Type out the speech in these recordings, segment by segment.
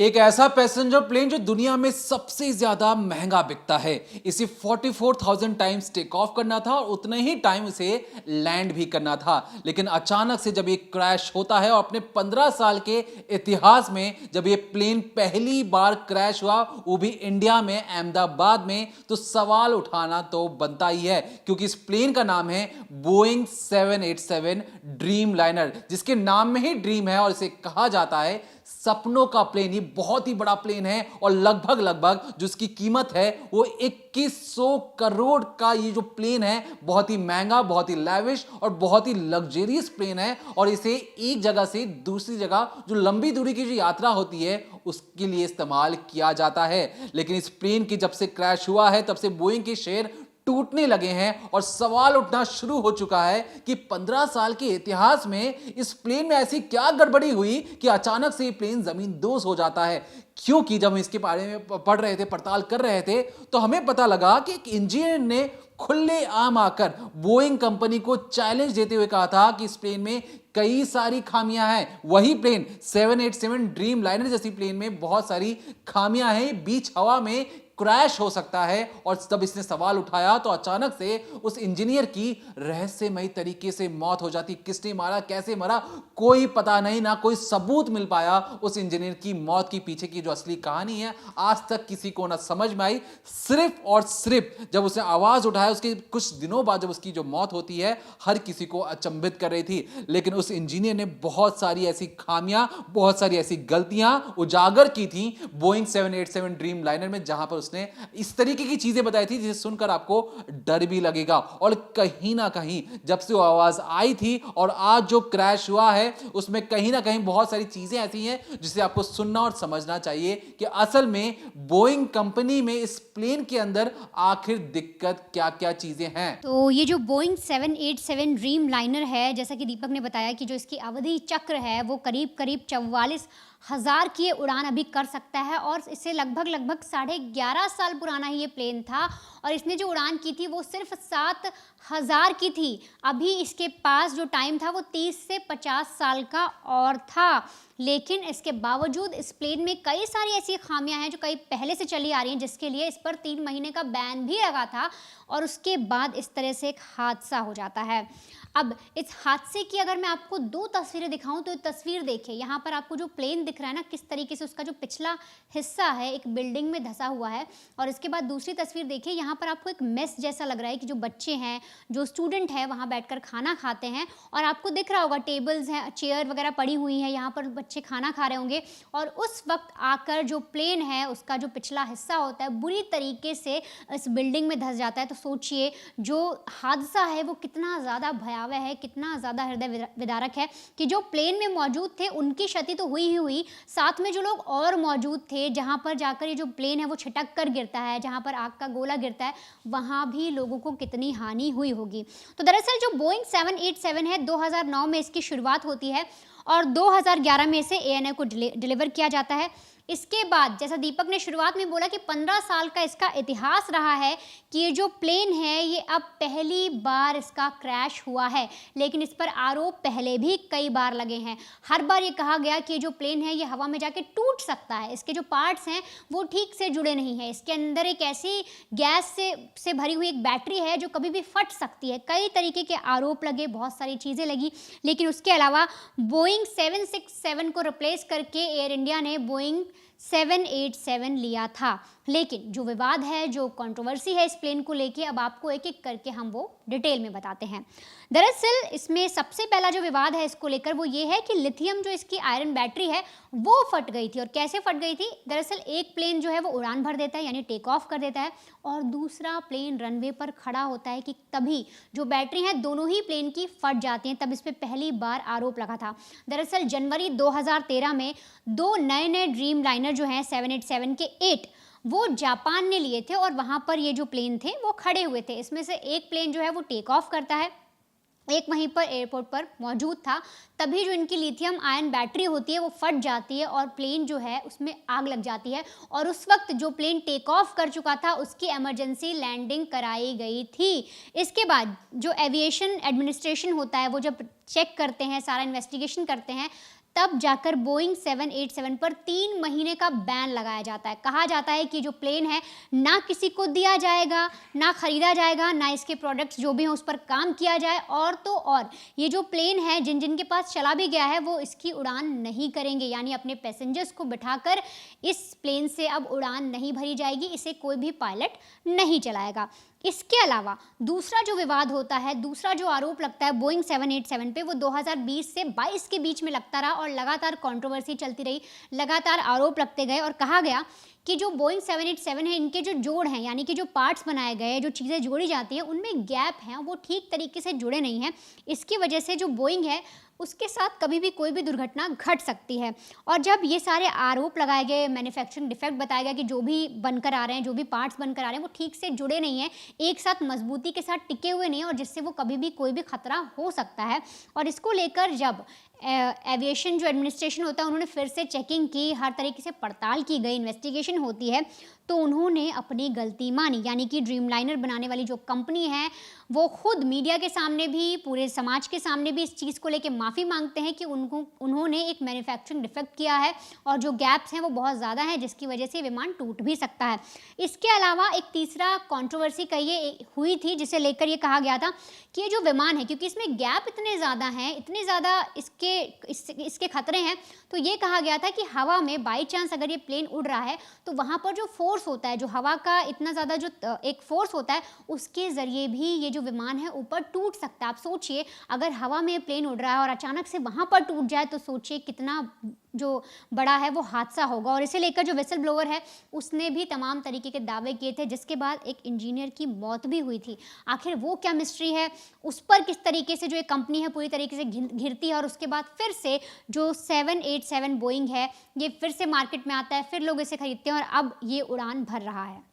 एक ऐसा passenger plane जो दुनिया में सबसे ज्यादा महंगा बिकता है। इसे 44,000 टाइम्स टेक ऑफ करना था और उतने ही टाइम इसे लैंड भी करना था। लेकिन अचानक से जब ये क्रैश होता है और अपने 15 साल के इतिहास में जब ये प्लेन पहली बार क्रैश हुआ, वो भी इंडिया में अहमदाबाद में, तो सवाल उठाना तो बनता ही है, क्योंकि इस प्लेन का नाम है बोइंग 787 ड्रीम लाइनर, जिसके नाम में ही ड्रीम है और इसे कहा जाता है सपनों का प्लेन। ये बहुत ही बड़ा प्लेन है और लगभग जो इसकी कीमत है वो 2100 करोड़ का ये जो प्लेन है, बहुत ही महंगा, बहुत ही लैविश और बहुत ही लग्जरियस प्लेन है। और इसे एक जगह से दूसरी जगह जो लंबी दूरी की जो यात्रा होती है उसके लिए इस्तेमाल किया जाता है। लेकिन इस प्लेन की जब से क्रैश हुआ है तब से बोइंग के शेयर टूटने लगे हैं और सवाल उठना शुरू हो चुका है कि 15 साल के इतिहास में इस प्लेन में ऐसी क्या गड़बड़ी हुई कि अचानक से ये प्लेन जमींदोज हो जाता है। क्योंकि जब हम इसके बारे में पढ़ रहे थे, पड़ताल कर रहे थे, तो हमें पता लगा कि एक इंजीनियर ने खुले आम आकर बोइंग कंपनी को चैलेंज देते हुए कहा था कि इस प्लेन में कई सारी खामियां हैं। वही प्लेन 787 ड्रीम लाइनर जैसी प्लेन में बहुत सारी खामियां हैं, बीच हवा में क्रैश हो सकता है। और तब इसने सवाल उठाया तो अचानक से उस इंजीनियर की रहस्यमयी तरीके से मौत हो जाती। किसने मारा, कैसे मरा, कोई पता नहीं, ना कोई सबूत मिल पाया। उस इंजीनियर की मौत के पीछे की जो असली कहानी है आज तक किसी को ना समझ में आई। सिर्फ और सिर्फ जब उसने आवाज उठाया उसके कुछ दिनों बाद जब उसकी जो मौत होती है, हर किसी को अचंभित कर रही थी। लेकिन उस इंजीनियर ने बहुत सारी ऐसी खामियां, बहुत सारी ऐसी गलतियां उजागर की थी बोइंग 787 ड्रीम लाइनर में, जहां पर उसने इस तरीके की चीजें बताई थी जिसे सुनकर आपको डर भी लगेगा। और कहीं ना कहीं जब से वो आवाज आई थी और आज जो क्रैश हुआ है उसमें कहीं ना कहीं बहुत सारी चीजें ऐसी हैं जिसे आपको सुनना और समझना चाहिए कि असल में बोइंग कंपनी में इस प्लेन के अंदर आखिर दिक्कत क्या क्या चीजें हैं। तो ये जो बोइंग 787 ड्रीम लाइनर है, जैसा कि दीपक ने बताया कि जो इसकी अवधि चक्र है वो करीब 44,000 की ये उड़ान अभी कर सकता है और इससे लगभग 11.5 साल पुराना ही ये प्लेन था और इसने जो उड़ान की थी वो सिर्फ 7,000 की थी। अभी इसके पास जो टाइम था वो 30 से 50 साल का और था। लेकिन इसके बावजूद इस प्लेन में कई सारी ऐसी खामियां हैं जो कई पहले से चली आ रही हैं, जिसके लिए इस पर 3 महीने का बैन भी लगा था और उसके बाद इस तरह से एक हादसा हो जाता है। अब इस हादसे की अगर मैं आपको 2 तस्वीरें दिखाऊं तो तस्वीर देखिए, यहाँ पर आपको जो प्लेन दिख रहा है ना, किस तरीके से उसका जो पिछला हिस्सा है एक बिल्डिंग में धंसा हुआ है। और इसके बाद दूसरी तस्वीर देखिए, यहाँ पर आपको एक मेस जैसा लग रहा है कि जो बच्चे हैं, जो स्टूडेंट हैं, वहाँ बैठकर खाना खाते हैं और आपको दिख रहा होगा टेबल्स हैं, चेयर वगैरह पड़ी हुई हैं, यहाँ पर बच्चे खाना खा रहे होंगे। और उस वक्त आकर जो प्लेन है उसका जो पिछला हिस्सा होता है बुरी तरीके से इस बिल्डिंग में धंस जाता है। तो सोचिए जो हादसा है वो कितना ज़्यादा भयावह है, कितना ज़्यादा हृदय विदारक है कि जो प्लेन में मौजूद थे उनकी क्षति तो हुई ही हुई, साथ में जो लोग और मौजूद थे, जहां पर जाकर ये जो प्लेन है वो छिटक कर गिरता है, जहां पर आग का गोला गिरता है, वहां भी लोगों को कितनी हानि हुई होगी। तो दरअसल जो बोइंग 787 है 2009 में इसकी शुरुआत होती है और 2011 में इसे ANA को डिलीवर किया जाता है। इसके बाद जैसा दीपक ने शुरुआत में बोला कि 15 साल का इसका इतिहास रहा है कि ये जो प्लेन है ये अब पहली बार इसका क्रैश हुआ है। लेकिन इस पर आरोप पहले भी कई बार लगे हैं। हर बार ये कहा गया कि जो प्लेन है ये हवा में जाके टूट सकता है, इसके जो पार्ट्स हैं वो ठीक से जुड़े नहीं हैं, इसके अंदर एक ऐसी गैस से भरी हुई एक बैटरी है जो कभी भी फट सकती है। कई तरीके के आरोप लगे, बहुत सारी चीज़ें लगी। लेकिन उसके अलावा बोइंग 767 को रिप्लेस करके एयर इंडिया ने बोइंग 787 लिया था। लेकिन जो विवाद है, जो कंट्रोवर्सी है इस प्लेन को लेके, अब आपको एक एक करके हम वो डिटेल में बताते हैं। दरअसल इसमें सबसे पहला जो विवाद है इसको लेकर वो ये है कि लिथियम जो इसकी आयरन बैटरी है वो फट गई थी। और कैसे फट गई थी? दरअसल एक प्लेन जो है वो उड़ान भर देता है, यानी टेक ऑफ कर देता है, और दूसरा प्लेन रनवे पर खड़ा होता है कि तभी जो बैटरी है दोनों ही प्लेन की फट जाती हैं। तब इस पर पहली बार आरोप लगा था। दरअसल जनवरी 2013 में 2 नए ड्रीम लाइनर जो हैं 787 के 8 वो जापान ने लिए थे और वहाँ पर ये जो प्लेन थे वो खड़े हुए थे। इसमें से एक प्लेन जो है वो टेक ऑफ करता है, एक वहीं पर एयरपोर्ट पर मौजूद था। तभी जो इनकी लिथियम आयन बैटरी होती है वो फट जाती है और प्लेन जो है उसमें आग लग जाती है। और उस वक्त जो प्लेन टेक ऑफ कर चुका था उसकी इमरजेंसी लैंडिंग कराई गई थी। इसके बाद जो एविएशन एडमिनिस्ट्रेशन होता है वो जब चेक करते हैं, सारा इन्वेस्टिगेशन करते हैं, तब जाकर बोइंग 787 पर 3 महीने का बैन लगाया जाता है। कहा जाता है कि जो प्लेन है ना किसी को दिया जाएगा, ना खरीदा जाएगा, ना इसके प्रोडक्ट्स जो भी हैं उस पर काम किया जाए, और तो और ये जो प्लेन है जिन जिन के पास चला भी गया है वो इसकी उड़ान नहीं करेंगे, यानी अपने पैसेंजर्स को बिठाकर इस प्लेन से अब उड़ान नहीं भरी जाएगी, इसे कोई भी पायलट नहीं चलाएगा। इसके अलावा दूसरा जो विवाद होता है, दूसरा जो आरोप लगता है बोइंग 787 पे, वो 2020 से 22 के बीच में लगता रहा और लगातार कंट्रोवर्सी चलती रही, लगातार आरोप लगते गए और कहा गया कि जो बोइंग 787 है इनके जो जोड़ हैं, यानी कि जो पार्ट्स बनाए गए, जो चीज़ें जोड़ी जाती हैं उनमें गैप हैं, वो ठीक तरीके से जुड़े नहीं हैं। इसकी वजह से जो बोइंग है उसके साथ कभी भी कोई भी दुर्घटना घट सकती है। और जब ये सारे आरोप लगाए गए, मैन्युफैक्चरिंग डिफेक्ट बताया गया कि जो भी बनकर आ रहे हैं, जो भी पार्ट्स बनकर आ रहे हैं वो ठीक से जुड़े नहीं हैं, एक साथ मजबूती के साथ टिके हुए नहीं हैं, और जिससे वो कभी भी कोई भी खतरा हो सकता है। और इसको लेकर जब एविएशन जो एडमिनिस्ट्रेशन होता है उन्होंने फिर से चेकिंग की, हर तरीके से पड़ताल की गई, इन्वेस्टिगेशन होती है, तो उन्होंने अपनी गलती मानी, यानी कि ड्रीमलाइनर बनाने वाली जो कंपनी है वो खुद मीडिया के सामने भी, पूरे समाज के सामने भी इस चीज़ को लेके माफ़ी मांगते हैं कि उन्होंने एक मैन्युफैक्चरिंग डिफेक्ट किया है और जो गैप्स हैं वो बहुत ज़्यादा हैं, जिसकी वजह से विमान टूट भी सकता है। इसके अलावा एक तीसरा कंट्रोवर्सी का ये हुई थी जिसे लेकर ये कहा गया था कि ये जो विमान है, क्योंकि इसमें गैप इतने ज़्यादा हैं, इतने ज़्यादा इसके खतरे हैं, तो ये कहा गया था कि हवा में बाई चांस अगर ये प्लेन उड़ रहा है तो वहाँ पर जो फोर्स होता है, जो हवा का इतना ज़्यादा जो एक फोर्स होता है, उसके ज़रिए भी ये जो विमान है ऊपर टूट सकता है। आप सोचिए अगर हवा में प्लेन उड़ रहा है और अचानक से वहाँ पर टूट जाए तो सोचिए कितना जो बड़ा है वो हादसा होगा। और इसे लेकर जो विसल ब्लोअर है उसने भी तमाम तरीके के दावे किए थे, जिसके बाद एक इंजीनियर की मौत भी हुई थी। आखिर वो क्या मिस्ट्री है, उस पर किस तरीके से जो एक कंपनी है पूरी तरीके से घिरती है, और उसके बाद फिर से जो 787 बोइंग है ये फिर से मार्केट में आता है, फिर लोग इसे खरीदते हैं और अब ये उड़ान भर रहा है।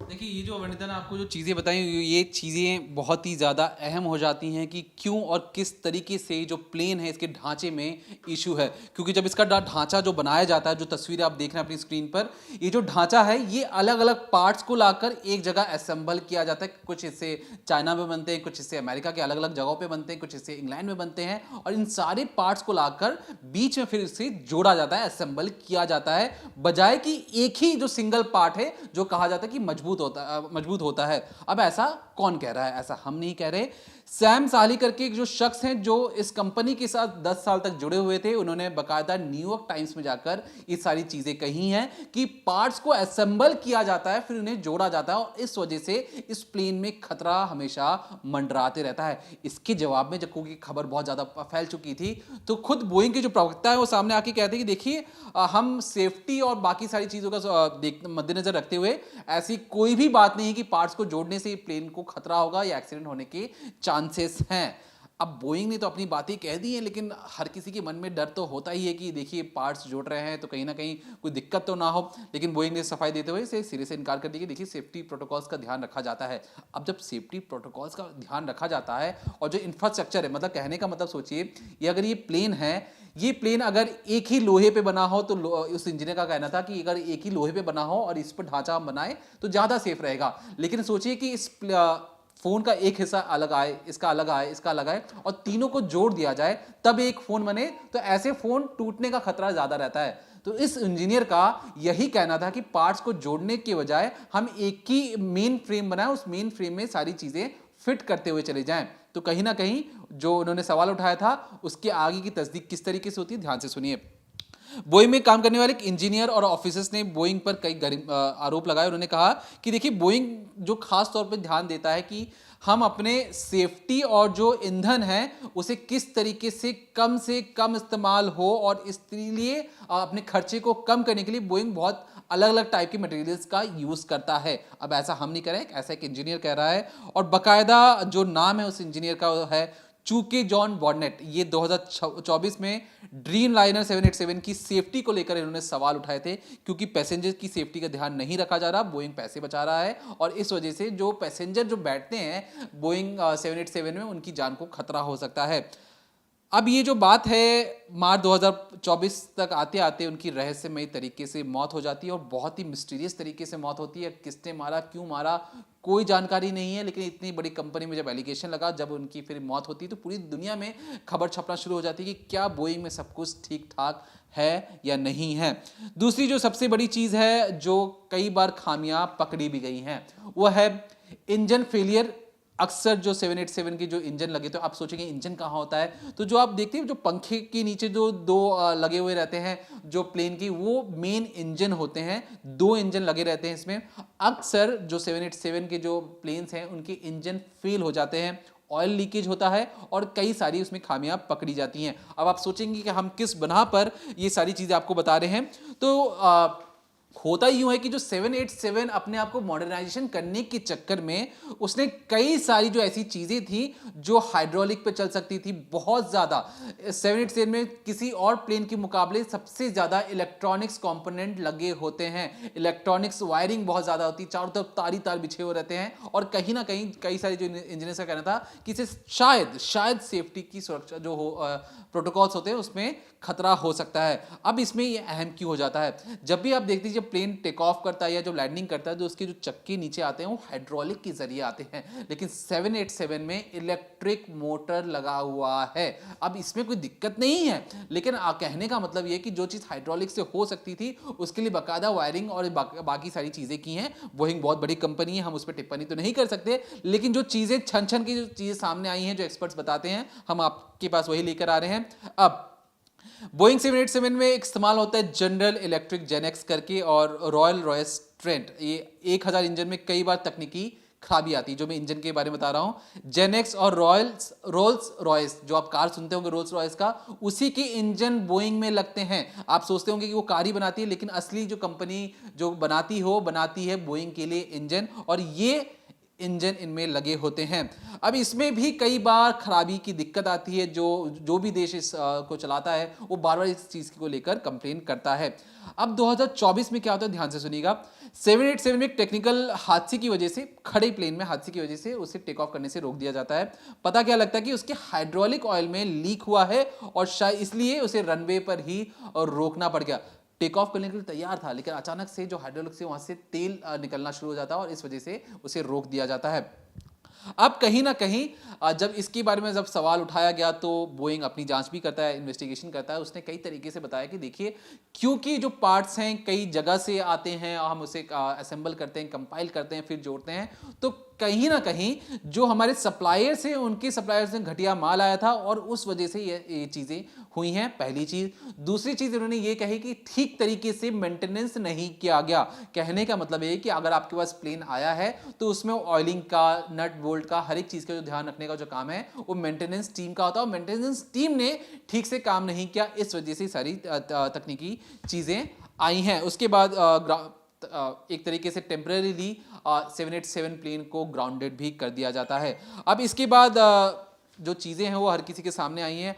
देखिए, ये जो वनिता ने आपको जो चीज़ें बताई, ये चीज़ें बहुत ही ज़्यादा अहम हो जाती हैं कि क्यों और किस तरीके से जो प्लेन है इसके ढांचे में इशू है। क्योंकि जब इसका ढांचा जो बनाया जाता है, जो तस्वीर आप देख रहे हैं अपनी स्क्रीन पर, ये जो ढांचा है ये अलग अलग पार्ट्स को लाकर एक जगह असेंबल किया जाता है। कुछ हिस्से चाइना में बनते हैं, कुछ हिस्से अमेरिका के अलग अलग जगहों पर बनते हैं, कुछ हिस्से इंग्लैंड में बनते हैं, और इन सारे पार्ट्स को लाकर बीच में फिर इसे जोड़ा जाता है, असेंबल किया जाता है, बजाय कि एक ही जो सिंगल पार्ट है जो कहा जाता है कि मजबूत होता है। अब ऐसा कौन कह रहा है? ऐसा हम नहीं कह रहे। सैम साली करके एक जो शख्स हैं जो इस कंपनी के साथ 10 साल तक जुड़े हुए थे, उन्होंने बकायदा न्यूयॉर्क टाइम्स में जाकर ये सारी चीजें कही हैं कि पार्ट्स को असेंबल किया जाता है, फिर उन्हें जोड़ा जाता है, और इस वजह से इस प्लेन में खतरा हमेशा मंडराते रहता है। इसके जवाब में जब क्योंकि खबर बहुत ज्यादा फैल चुकी थी, तो खुद बोइंग के जो प्रवक्ता है वो सामने आके कहते हैं कि देखिए, हम सेफ्टी और बाकी सारी चीजों का मद्देनजर रखते हुए ऐसी कोई भी बात नहीं है कि पार्ट्स को जोड़ने से प्लेन को खतरा होगा या एक्सीडेंट होने के चांसेस हैं। अब बोइंग ने तो अपनी बातें कह दी हैं, लेकिन हर किसी के मन में डर तो होता ही है कि देखिए पार्ट्स जोड़ रहे हैं तो कहीं ना कहीं कोई दिक्कत तो ना हो। लेकिन बोइंग ने सफाई देते हुए इसे सिरे से इनकार कर दिया कि देखिए सेफ्टी प्रोटोकॉल्स का ध्यान रखा जाता है। अब जब सेफ्टी प्रोटोकॉल्स का ध्यान रखा जाता है और जो इंफ्रास्ट्रक्चर है, मतलब कहने का मतलब सोचिए, ये अगर ये प्लेन है, ये प्लेन अगर एक ही लोहे पे बना हो तो उस इंजीनियर का कहना था कि अगर एक ही लोहे पे बना हो और इस पर ढांचा हम बनाए तो ज़्यादा सेफ रहेगा। लेकिन सोचिए कि इस फोन का एक हिस्सा अलग आए, इसका अलग आए, इसका अलग आए, और तीनों को जोड़ दिया जाए तब एक फोन बने, तो ऐसे फोन टूटने का खतरा ज्यादा रहता है। तो इस इंजीनियर का यही कहना था कि पार्ट्स को जोड़ने के बजाय हम एक ही मेन फ्रेम बनाएं, उस मेन फ्रेम में सारी चीजें फिट करते हुए चले जाएं। तो कहीं ना कहीं जो उन्होंने सवाल उठाया था उसके आगे की तस्दीक किस तरीके से होती है, ध्यान से सुनिए। बोइंग में काम करने वाले एक इंजीनियर और ऑफिसर्स ने बोइंग पर कई आरोप लगाए। उन्होंने कहा कि देखिए, बोइंग जो खास तौर पर ध्यान देता है कि हम अपने सेफ्टी और जो ईंधन है उसे किस तरीके से कम इस्तेमाल हो, और इसलिए अपने खर्चे को कम करने के लिए बोइंग बहुत अलग अलग टाइप के मटेरियल्स का यूज करता है। अब ऐसा हम नहीं करें, ऐसा एक इंजीनियर कह रहा है, और बकायदा जो नाम है उस इंजीनियर का है चूके जॉन बॉर्नेट। ये 2024 में ड्रीम लाइनर 787 की सेफ्टी को लेकर इन्होंने सवाल उठाए थे, क्योंकि पैसेंजर की सेफ्टी का ध्यान नहीं रखा जा रहा, बोइंग पैसे बचा रहा है, और इस वजह से जो पैसेंजर जो बैठते हैं बोइंग 787 में उनकी जान को खतरा हो सकता है। अब ये जो बात है, मार्च 2024 तक आते आते उनकी रहस्यमयी तरीके से मौत हो जाती है, और बहुत ही मिस्टीरियस तरीके से मौत होती है। किसने मारा, क्यों मारा, कोई जानकारी नहीं है, लेकिन इतनी बड़ी कंपनी में जब एलिगेशन लगा, जब उनकी फिर मौत होती है तो पूरी दुनिया में खबर छपना शुरू हो जाती है कि क्या बोइंग में सब कुछ ठीक ठाक है या नहीं है। दूसरी जो सबसे बड़ी चीज़ है जो कई बार खामियां पकड़ी भी गई हैं, वो है इंजन फेलियर। अक्सर जो 787 के जो इंजन लगे, तो आप सोचेंगे इंजन कहाँ होता है, तो जो आप देखते हैं जो पंखे के नीचे जो दो लगे हुए रहते हैं जो प्लेन की, वो मेन इंजन होते हैं। 2 इंजन लगे रहते हैं इसमें। अक्सर जो 787 के जो प्लेन्स हैं उनके इंजन फेल हो जाते हैं, ऑयल लीकेज होता है और कई सारी उसमें खामियां पकड़ी जाती हैं। अब आप सोचेंगे कि हम किस बना पर ये सारी चीज़ें आपको बता रहे हैं, तो होता यूं है कि जो 787 अपने आप को मॉडर्नाइजेशन करने के चक्कर में उसने कई सारी जो ऐसी चीजें थी जो हाइड्रोलिक पे चल सकती थी, बहुत ज्यादा 787 में किसी और प्लेन के मुकाबले सबसे ज्यादा इलेक्ट्रॉनिक्स कंपोनेंट लगे होते हैं। इलेक्ट्रॉनिक्स वायरिंग बहुत ज्यादा होती है, चारों तरफ तारी तार बिछे हुए रहते हैं और कहीं ना कहीं कई सारे जो इंजीनियर्स का कहना था कि इसे शायद सेफ्टी की सुरक्षा जो हो प्रोटोकॉल्स होते हैं उसमें खतरा हो सकता है। अब इसमें ये अहम क्यों हो जाता है, जब भी आप देखते हैं जब प्लेन टेक ऑफ करता है या जब लैंडिंग करता है तो उसके जो चक्के नीचे आते हैं वो हाइड्रोलिक के जरिए आते हैं, लेकिन 787 में इलेक्ट्रिक मोटर लगा हुआ है। अब इसमें कोई दिक्कत नहीं है, लेकिन कहने का मतलब ये कि जो चीज़ हाइड्रोलिक से हो सकती थी उसके लिए बाकायदा वायरिंग और बाकी सारी चीज़ें की हैं। बोइंग बहुत बड़ी कंपनी है, हम उस पर टिप्पणी तो नहीं कर सकते, लेकिन जो चीज़ें छन छन की जो चीज़ें सामने आई हैं, जो एक्सपर्ट्स बताते हैं, हम आपके पास वही लेकर आ रहे हैं। अब बोइंग 787 में इस्तेमाल होता है जनरल इलेक्ट्रिक जेनेक्स करके और रॉयल रॉयस ट्रेंट। ये 1000 इंजन में कई बार तकनीकी खराबी आती है, जो मैं इंजन के बारे में बता रहा हूँ। जेनेक्स और रोल्स रॉयस, जो आप कार सुनते होंगे रोल्स रॉयस का, उसी के इंजन बोइंग में लगते हैं। आप सोचते होंगे कि वो कार ही बनाती है, लेकिन असली जो कंपनी जो बनाती है बोइंग के लिए इंजन, और ये इंजन इनमें लगे होते हैं। अब इसमें भी कई बार खराबी की दिक्कत आती है, जो भी देश इस को चलाता है वो बार बार इस चीज़ को लेकर कंप्लेन करता है। अब 2024 में क्या होता है, ध्यान से सुनिएगा। 787 में एक टेक्निकल हादसे की वजह से, खड़े प्लेन में हादसे की वजह से उसे टेक ऑफ करने से रोक दिया जाता है। पता क्या लगता है कि उसके हाइड्रोलिक ऑयल में लीक हुआ है और शायद इसलिए उसे रनवे पर ही रोकना पड़ गया। टेक ऑफ करने के लिए तैयार था, लेकिन अचानक से जो हाइड्रोलिक से वहां से तेल निकलना शुरू हो जाता है और इस वजह से उसे रोक दिया जाता है। अब कहीं ना कहीं जब इसके बारे में जब सवाल उठाया गया तो बोइंग अपनी जांच भी करता है, इन्वेस्टिगेशन करता है। उसने कई तरीके से बताया कि देखिए, क्योंकि जो पार्ट्स हैं कई जगह से आते हैं, हम उसे असेंबल करते हैं, कंपाइल करते हैं, फिर जोड़ते हैं, तो कहीं ना कहीं जो हमारे सप्लायर्स हैं उनके सप्लायर्स ने घटिया माल आया था और उस वजह से ये चीज़ें हुई हैं, पहली चीज़। दूसरी चीज़ उन्होंने ये कही कि ठीक तरीके से मेंटेनेंस नहीं किया गया। कहने का मतलब ये कि अगर आपके पास प्लेन आया है तो उसमें ऑयलिंग का, नट बोल्ट का, हर एक चीज़ का जो ध्यान रखने का जो काम है वो मेंटेनेंस टीम का होता है, और मेंटेनेंस टीम ने ठीक से काम नहीं किया, इस वजह से सारी तकनीकी चीज़ें आई हैं। उसके बाद एक तरीके से टेम्परेरीली 787 प्लेन को ग्राउंडेड भी कर दिया जाता है। अब इसके बाद जो चीज़ें हैं वो हर किसी के सामने आई हैं।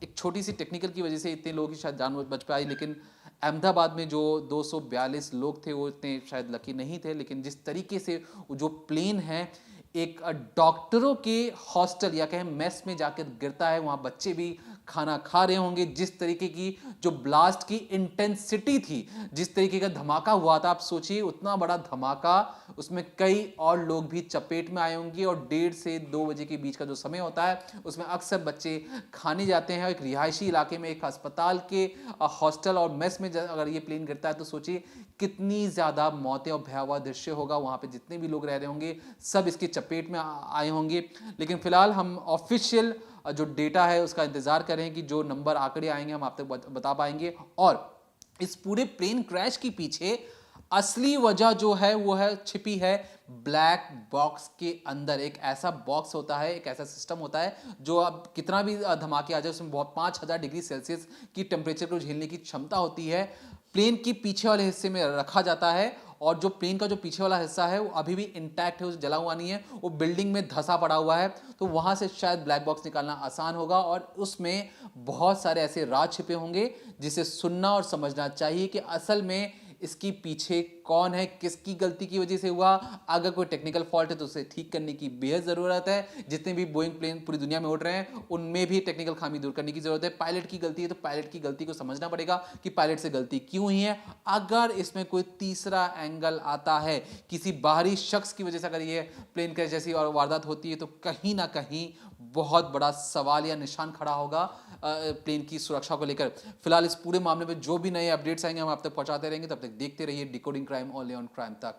एक छोटी सी टेक्निकल की वजह से इतने लोगों की शायद जान बच पाई, लेकिन अहमदाबाद में जो 242 लोग थे वो इतने शायद लकी नहीं थे। लेकिन जिस तरीके से जो प्लेन है एक डॉक्टरों के हॉस्टल या कहें मेस में जाकर गिरता है, वहाँ बच्चे भी खाना खा रहे होंगे, जिस तरीके की जो ब्लास्ट की इंटेंसिटी थी, जिस तरीके का धमाका हुआ था, आप सोचिए उतना बड़ा धमाका, उसमें कई और लोग भी चपेट में आए होंगे। और 1:30 से 2 बजे के बीच का जो समय होता है उसमें अक्सर बच्चे खाने जाते हैं। एक रिहायशी इलाके में, एक अस्पताल के हॉस्टल और मेस में अगर ये प्लेन गिरता है तो सोचिए कितनी ज़्यादा मौतें और भयावह दृश्य होगा। वहाँ पे जितने भी लोग रह रहे होंगे सब इसके चपेट में आए होंगे। लेकिन फिलहाल हम ऑफिशियल जो डेटा है उसका इंतजार करें कि जो नंबर आंकड़े आएंगे हम आप तक बता पाएंगे। और इस पूरे प्लेन क्रैश के पीछे असली वजह जो है वो है छिपी है ब्लैक बॉक्स के अंदर। एक ऐसा बॉक्स होता है, एक ऐसा सिस्टम होता है जो अब कितना भी धमाके आ जाए उसमें बहुत 5000 डिग्री सेल्सियस की टेम्परेचर को झेलने की क्षमता होती है। प्लेन के पीछे वाले हिस्से में रखा जाता है और जो प्लेन का जो पीछे वाला हिस्सा है वो अभी भी इंटैक्ट है, उसे जला हुआ नहीं है, वो बिल्डिंग में धंसा पड़ा हुआ है। तो वहाँ से शायद ब्लैक बॉक्स निकालना आसान होगा और उसमें बहुत सारे ऐसे राज छिपे होंगे जिसे सुनना और समझना चाहिए कि असल में इसकी पीछे कौन है, किसकी गलती की वजह से हुआ, अगर कोई टेक्निकल फॉल्ट है तो उसे ठीक करने की बेहद ज़रूरत है। जितने भी बोइंग प्लेन पूरी दुनिया में उड़ रहे हैं उनमें भी टेक्निकल खामी दूर करने की ज़रूरत है। पायलट की गलती है तो पायलट की गलती को समझना पड़ेगा कि पायलट से गलती क्यों हुई है। अगर इसमें कोई तीसरा एंगल आता है, किसी बाहरी शख्स की वजह से अगर ये प्लेन क्रैश जैसी और वारदात होती है, तो कहीं ना कहीं बहुत बड़ा सवाल या निशान खड़ा होगा प्लेन की सुरक्षा को लेकर। फिलहाल इस पूरे मामले में जो भी नए अपडेट्स आएंगे हम आप तक पहुंचाते रहेंगे। तब तक देखते रहिए decoding crime only on crime तक।